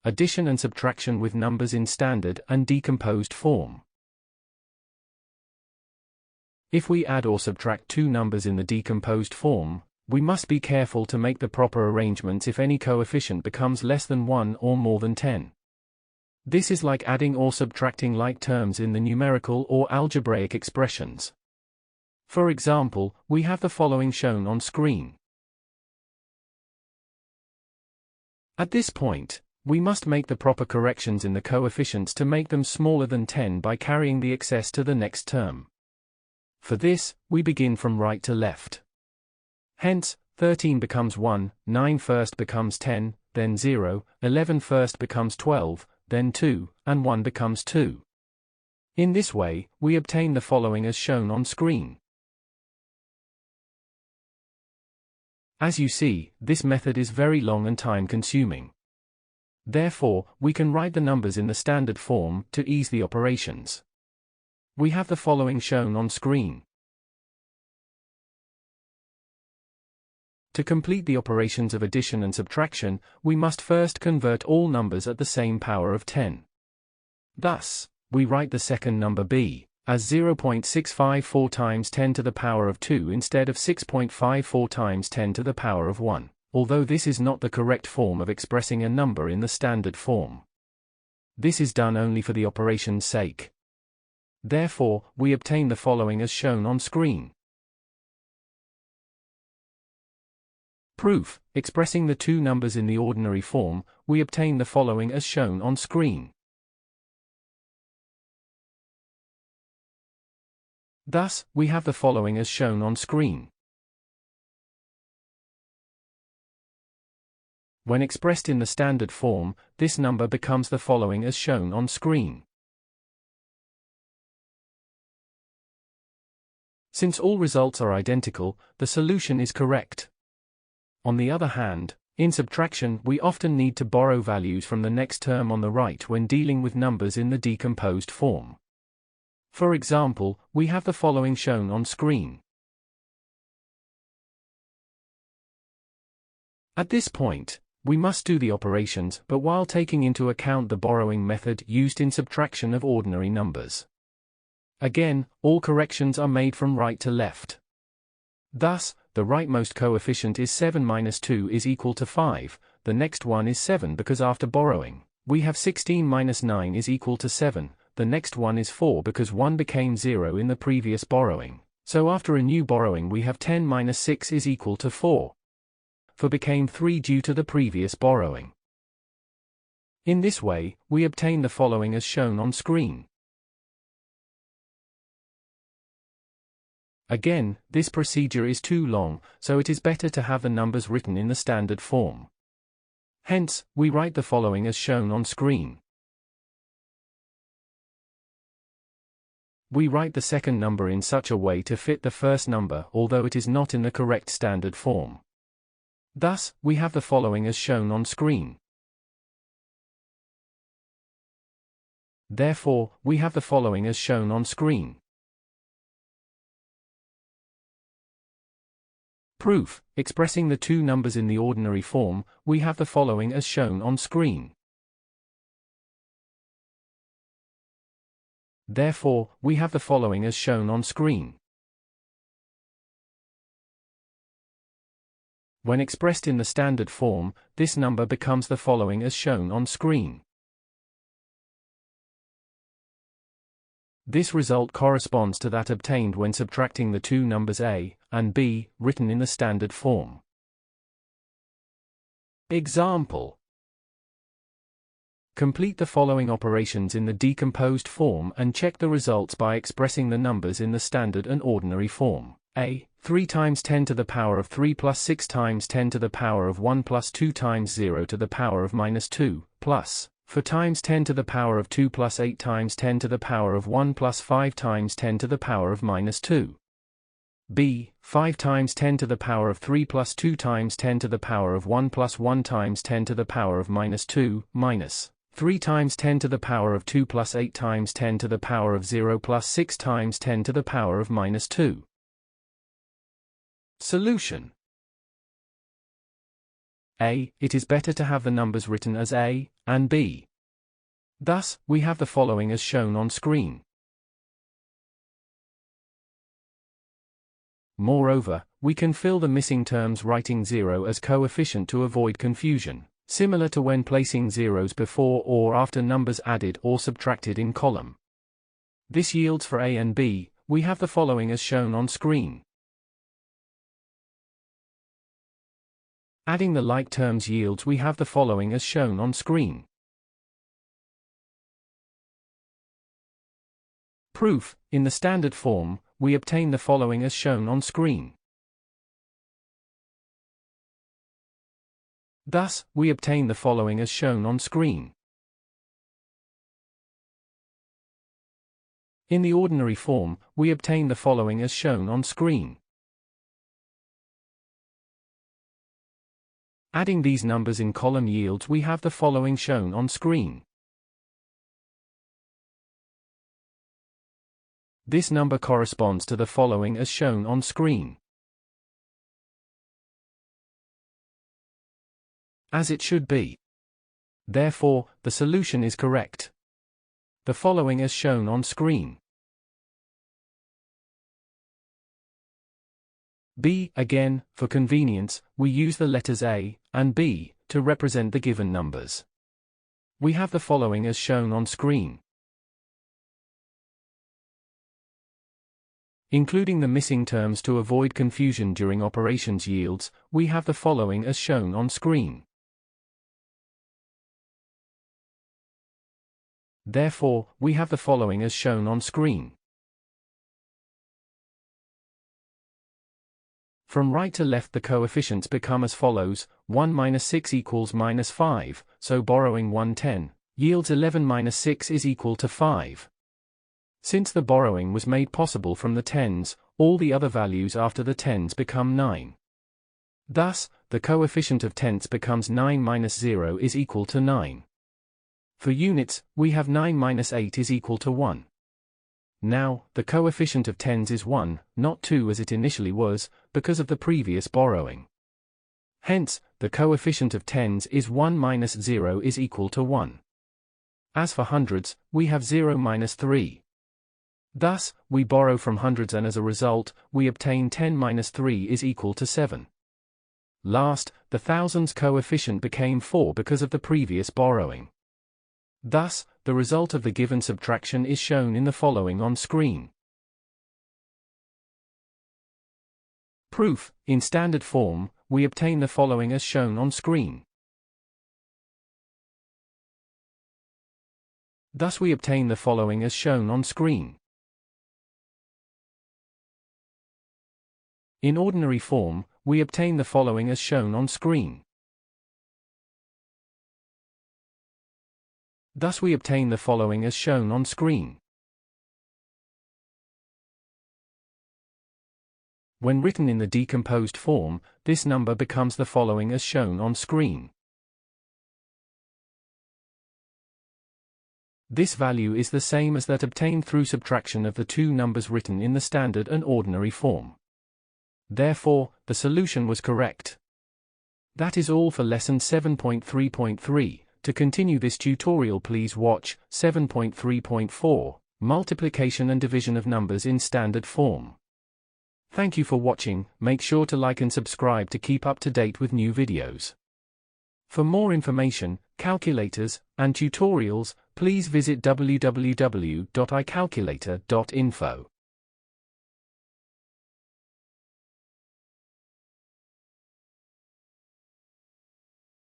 Addition and subtraction with numbers in standard and decomposed form. If we add or subtract two numbers in the decomposed form, we must be careful to make the proper arrangements if any coefficient becomes less than 1 or more than 10. This is like adding or subtracting like terms in the numerical or algebraic expressions. For example, we have the following shown on screen. At this point, we must make the proper corrections in the coefficients to make them smaller than 10 by carrying the excess to the next term. For this, we begin from right to left. Hence, 13 becomes 1, 9 first becomes 10, then 0, 11 first becomes 12, then 2, and 1 becomes 2. In this way, we obtain the following as shown on screen. As you see, this method is very long and time-consuming. Therefore, we can write the numbers in the standard form to ease the operations. We have the following shown on screen. To complete the operations of addition and subtraction, we must first convert all numbers at the same power of 10. Thus, we write the second number b as 0.654 times 10 to the power of 2 instead of 6.54 times 10 to the power of 1, although this is not the correct form of expressing a number in the standard form. This is done only for the operation's sake. Therefore, we obtain the following as shown on screen. Proof: expressing the two numbers in the ordinary form, we obtain the following as shown on screen. Thus, we have the following as shown on screen. When expressed in the standard form, this number becomes the following as shown on screen. Since all results are identical, the solution is correct. On the other hand, in subtraction we often need to borrow values from the next term on the right when dealing with numbers in the decomposed form. For example, we have the following shown on screen. At this point, we must do the operations but while taking into account the borrowing method used in subtraction of ordinary numbers. Again, all corrections are made from right to left. Thus, the rightmost coefficient is 7 minus 2 is equal to 5, the next one is 7 because after borrowing, we have 16 minus 9 is equal to 7, the next one is 4 because 1 became 0 in the previous borrowing, so after a new borrowing we have 10 minus 6 is equal to 4. 4 became 3 due to the previous borrowing. In this way, we obtain the following as shown on screen. Again, this procedure is too long, so it is better to have the numbers written in the standard form. Hence, we write the following as shown on screen. We write the second number in such a way to fit the first number although it is not in the correct standard form. Thus, we have the following as shown on screen. Therefore, we have the following as shown on screen. Proof: expressing the two numbers in the ordinary form, we have the following as shown on screen. Therefore, we have the following as shown on screen. When expressed in the standard form, this number becomes the following as shown on screen. This result corresponds to that obtained when subtracting the two numbers a and b, written in the standard form. Example: complete the following operations in the decomposed form and check the results by expressing the numbers in the standard and ordinary form. A. 3 times 10 to the power of 3 plus 6 times 10 to the power of 1 plus 2 times 0 to the power of minus 2, plus 4 times 10 to the power of 2 plus 8 times 10 to the power of 1 plus 5 times 10 to the power of minus 2. B. 5 times 10 to the power of 3 plus 2 times 10 to the power of 1 plus 1 times 10 to the power of minus 2, minus 3 times 10 to the power of 2 plus 8 times 10 to the power of 0 plus 6 times 10 to the power of minus 2. Solution: A. It is better to have the numbers written as a and b. Thus, we have the following as shown on screen. Moreover, we can fill the missing terms writing 0 as coefficient to avoid confusion, similar to when placing zeros before or after numbers added or subtracted in column. This yields for a and b, we have the following as shown on screen. Adding the like terms yields we have the following as shown on screen. Proof: in the standard form, we obtain the following as shown on screen. Thus, we obtain the following as shown on screen. In the ordinary form, we obtain the following as shown on screen. Adding these numbers in column yields we have the following shown on screen. This number corresponds to the following as shown on screen. As it should be. Therefore, the solution is correct. The following as shown on screen. B. Again, for convenience, we use the letters A and B to represent the given numbers. We have the following as shown on screen. Including the missing terms to avoid confusion during operations yields, we have the following as shown on screen. Therefore, we have the following as shown on screen. From right to left the coefficients become as follows: 1 minus 6 equals minus 5, so borrowing 110, yields 11 minus 6 is equal to 5. Since the borrowing was made possible from the tens, all the other values after the tens become 9. Thus, the coefficient of tenths becomes 9 minus 0 is equal to 9. For units, we have 9 minus 8 is equal to 1. Now, the coefficient of tens is 1, not 2 as it initially was, because of the previous borrowing. Hence, the coefficient of tens is 1 minus 0 is equal to 1. As for hundreds, we have 0 minus 3. Thus, we borrow from hundreds and as a result, we obtain 10 minus 3 is equal to 7. Last, the thousands coefficient became 4 because of the previous borrowing. Thus, the result of the given subtraction is shown in the following on screen. Proof: in standard form, we obtain the following as shown on screen. Thus we obtain the following as shown on screen. In ordinary form, we obtain the following as shown on screen. Thus we obtain the following as shown on screen. When written in the decomposed form, this number becomes the following as shown on screen. This value is the same as that obtained through subtraction of the two numbers written in the standard and ordinary form. Therefore, the solution was correct. That is all for lesson 7.3.3. To continue this tutorial, please watch 7.3.4, Multiplication and Division of Numbers in Standard Form. Thank you for watching. Make sure to like and subscribe to keep up to date with new videos. For more information, calculators, and tutorials, please visit www.icalculator.info.